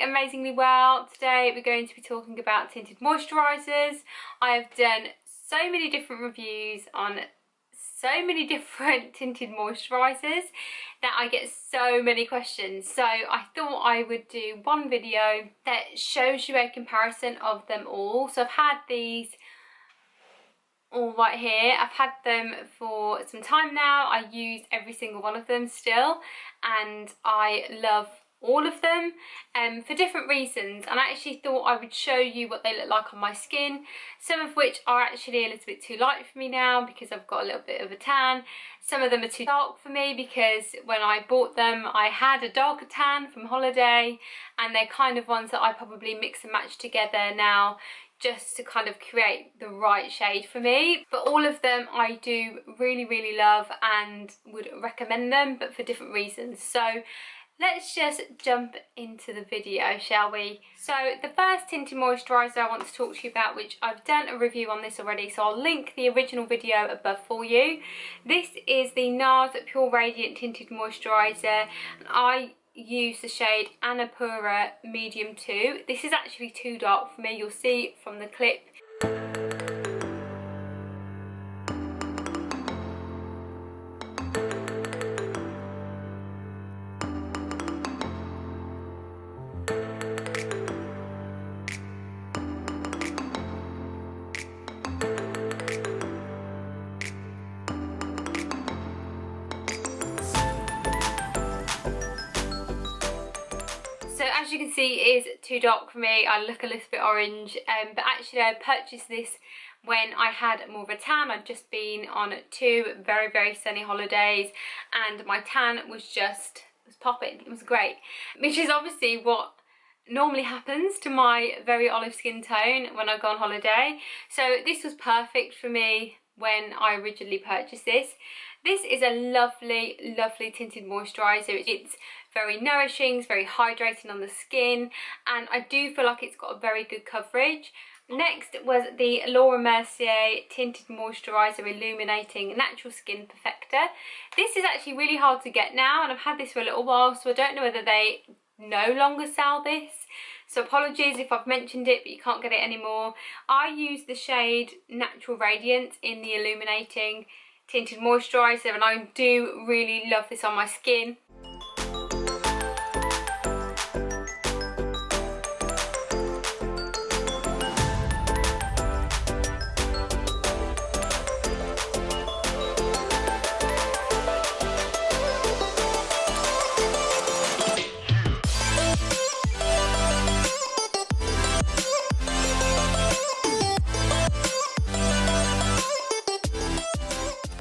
amazingly well. Today we're going to be talking about tinted moisturisers. I have done so many different reviews on so many different tinted moisturisers that I get so many questions. So I thought I would do one video that shows you a comparison of them all. So I've had these all right here. I've had them for some time now. I use every single one of them still, and I love all of them for different reasons, and I actually thought I would show you what they look like on my skin, some of which are actually a little bit too light for me now because I've got a little bit of a tan. Some of them are too dark for me because when I bought them I had a darker tan from holiday, and they're kind of ones that I probably mix and match together now just to kind of create the right shade for me. But all of them I do really love and would recommend them, but for different reasons. So let's just jump into the video, shall we? So the first tinted moisturiser I want to talk to you about, which I've done a review on this already, so I'll link the original video above for you. This is the Nars Pure Radiant Tinted Moisturiser, and I use the shade Annapurna Medium 2. This is actually too dark for me, you'll see from the clip. So as you can see, it is too dark for me. I look a little bit orange, but actually I purchased this when I had more of a tan. I'd just been on 2 very sunny holidays and my tan was popping. It was great, which is obviously what normally happens to my very olive skin tone when I go on holiday. So this was perfect for me when I originally purchased this. This is a lovely tinted moisturiser. It's very nourishing, it's very hydrating on the skin, and I do feel like it's got a very good coverage. Next was the Mercier Tinted Moisturiser Illuminating Natural Skin Perfector. This is actually really hard to get now, and I've had this for a little while, so I don't know whether they no longer sell this. So apologies if I've mentioned it, but you can't get it anymore. I use the shade Natural Radiance in the Illuminating Tinted Moisturiser, and I do really love this on my skin.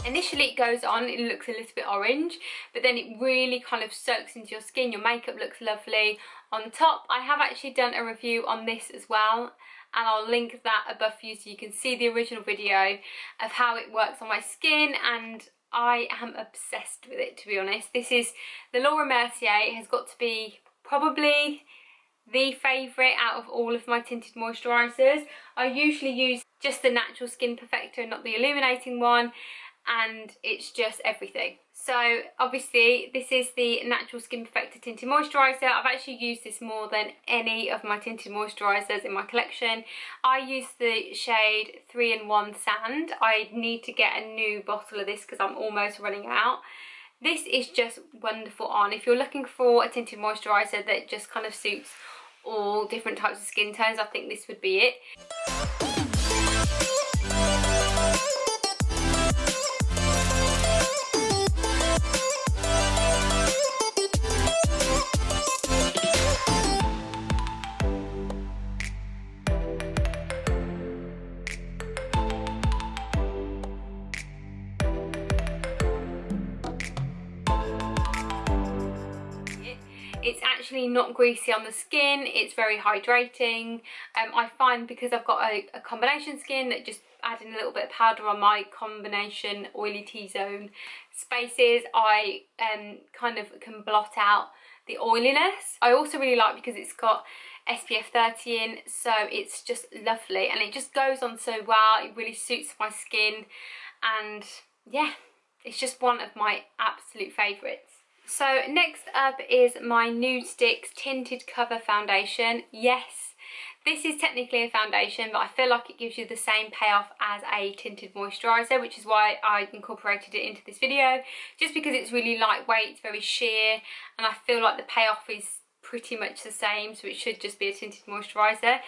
Initially it goes on, it looks a little bit orange, but then it really kind of soaks into your skin. Your makeup looks lovely. On top, I have actually done a review on this as well, and I'll link that above for you so you can see the original video of how it works on my skin, and I am obsessed with it, to be honest. This is the Mercier. It has got to be probably the favourite out of all of my tinted moisturisers. I usually use just the Natural Skin Perfector, not the illuminating one, and it's just everything. So obviously this is the Natural Skin Perfector Tinted Moisturiser. I've actually used this more than any of my tinted moisturisers in my collection. I use the shade 3-in-1 Sand. I need to get a new bottle of this because I'm almost running out. This is just wonderful on. If you're looking for a tinted moisturiser that just kind of suits all different types of skin tones, I think this would be it. It's actually not greasy on the skin, it's very hydrating. I find because I've got a combination skin that just adding a little bit of powder on my combination oily T-zone spaces, I kind of can blot out the oiliness. I also really like because it's got SPF 30 in, so it's just lovely and it just goes on so well. It really suits my skin, and yeah, it's just one of my absolute favourites. So next up is my Nudestix Tinted Cover Foundation. Yes, this is technically a foundation, but I feel like it gives you the same payoff as a tinted moisturiser, which is why I incorporated it into this video, just because it's really lightweight, it's very sheer, and I feel like the payoff is pretty much the same, so it should just be a tinted moisturiser.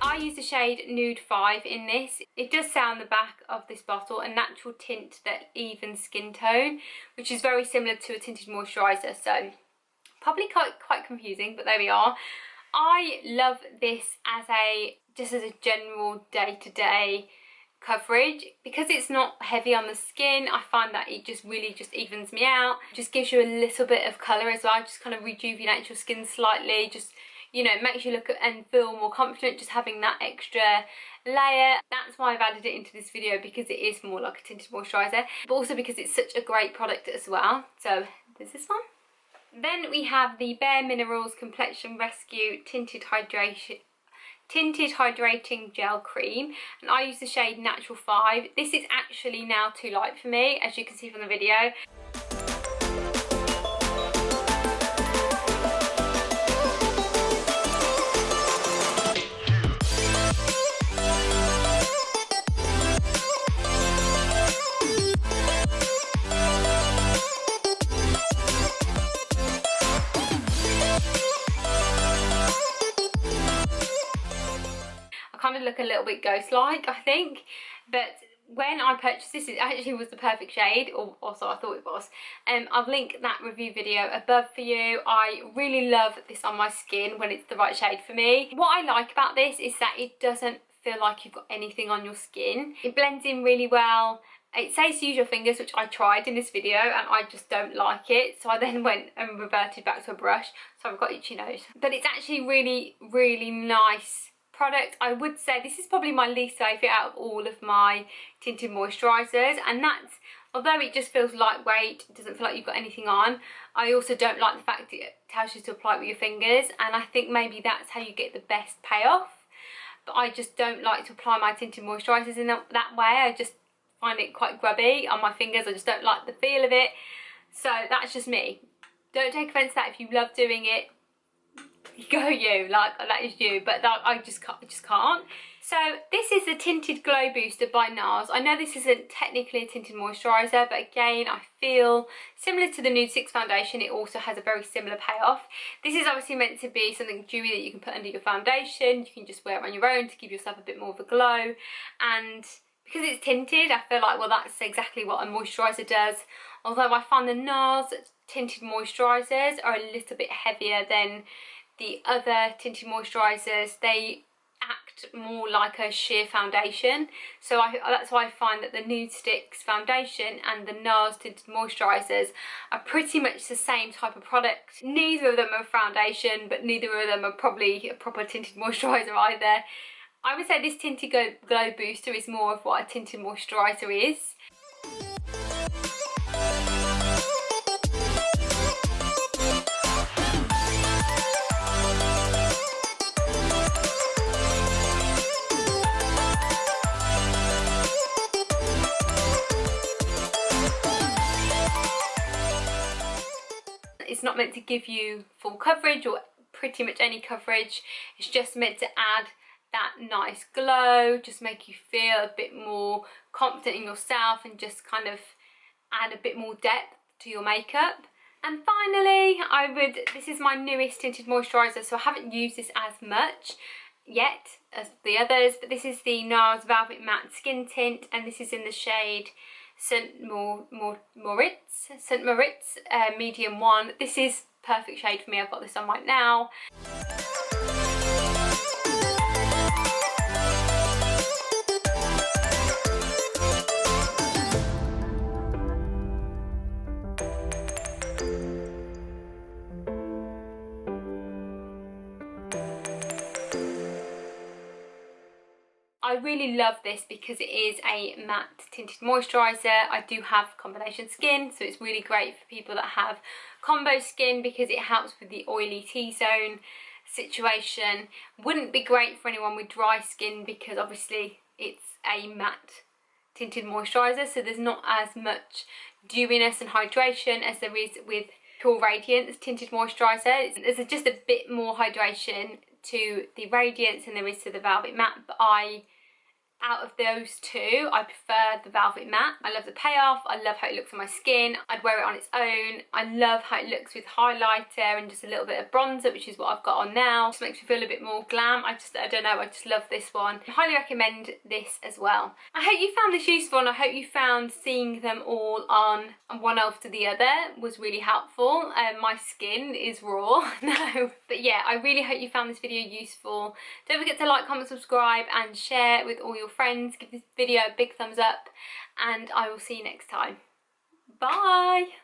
I use the shade Nude 5 in this. It does say on the back of this bottle, a natural tint that evens skin tone, which is very similar to a tinted moisturiser, so probably quite confusing, but there we are. I love this as just as a general day-to-day coverage, because it's not heavy on the skin. I find that it just really evens me out, just gives you a little bit of colour as well, just kind of rejuvenates your skin slightly, just, you know, makes you look and feel more confident just having that extra layer. That's why I've added it into this video, because it is more like a tinted moisturiser, but also because it's such a great product as well. So there's this one. Then we have the Bare Minerals Complexion Rescue Tinted Hydrating Gel Cream, and I use the shade Natural 5. This is actually now too light for me, as you can see from the video. Kind of look a little bit ghost-like, I think, but when I purchased this, it actually was the perfect shade, or so I thought it was. I'll link that review video above for you. I really love this on my skin when it's the right shade for me. What I like about this is that it doesn't feel like you've got anything on your skin. It blends in really well. It says use your fingers, which I tried in this video, and I just don't like it, so I then went and reverted back to a brush, so I've got itchy nose. But it's actually really nice product. I would say this is probably my least favourite out of all of my tinted moisturisers, and that's, although it just feels lightweight, it doesn't feel like you've got anything on, I also don't like the fact that it tells you to apply it with your fingers, and I think maybe that's how you get the best payoff. But I just don't like to apply my tinted moisturisers in that way. I just find it quite grubby on my fingers. I just don't like the feel of it, so that's just me. Don't take offence to that. If you love doing it, go you, like, that is you, but that, I just can't. So this is the Tinted Glow Booster by Nars. I know this isn't technically a tinted moisturiser, but again, I feel similar to the Nudestix foundation, it also has a very similar payoff. This is obviously meant to be something dewy that you can put under your foundation. You can just wear it on your own to give yourself a bit more of a glow, and because it's tinted, I feel like, well, that's exactly what a moisturiser does. Although I find the Nars tinted moisturisers are a little bit heavier than the other tinted moisturisers. They act more like a sheer foundation, so that's why I find that the Nudestix foundation and the Nars tinted moisturisers are pretty much the same type of product. Neither of them are a foundation, but neither of them are probably a proper tinted moisturiser either. I would say this Tinted Glow Booster is more of what a tinted moisturiser is. It's not meant to give you full coverage or pretty much any coverage. It's just meant to add that nice glow, just make you feel a bit more confident in yourself, and just kind of add a bit more depth to your makeup. And finally, this is my newest tinted moisturiser, so I haven't used this as much yet as the others, but this is the Nars Velvet Matte Skin Tint, and this is in the shade St. Moritz medium 1. This is perfect shade for me. I've got this on right now. I really love this because it is a matte tinted moisturiser. I do have combination skin, so it's really great for people that have combo skin because it helps with the oily T-zone situation. Wouldn't be great for anyone with dry skin because obviously it's a matte tinted moisturiser, so there's not as much dewiness and hydration as there is with Pure Radiance tinted moisturiser. There's just a bit more hydration to the Radiance than there is to the Velvet Matte, but out of those two, I prefer the Velvet Matte. I love the payoff, I love how it looks on my skin, I'd wear it on its own. I love how it looks with highlighter and just a little bit of bronzer, which is what I've got on now. Just makes me feel a bit more glam. I don't know, I just love this one. I highly recommend this as well. I hope you found this useful, and I hope you found seeing them all on one after the other was really helpful. My skin is raw, no. But yeah, I really hope you found this video useful. Don't forget to like, comment, subscribe and share with all your friends. Give this video a big thumbs up and I will see you next time. Bye!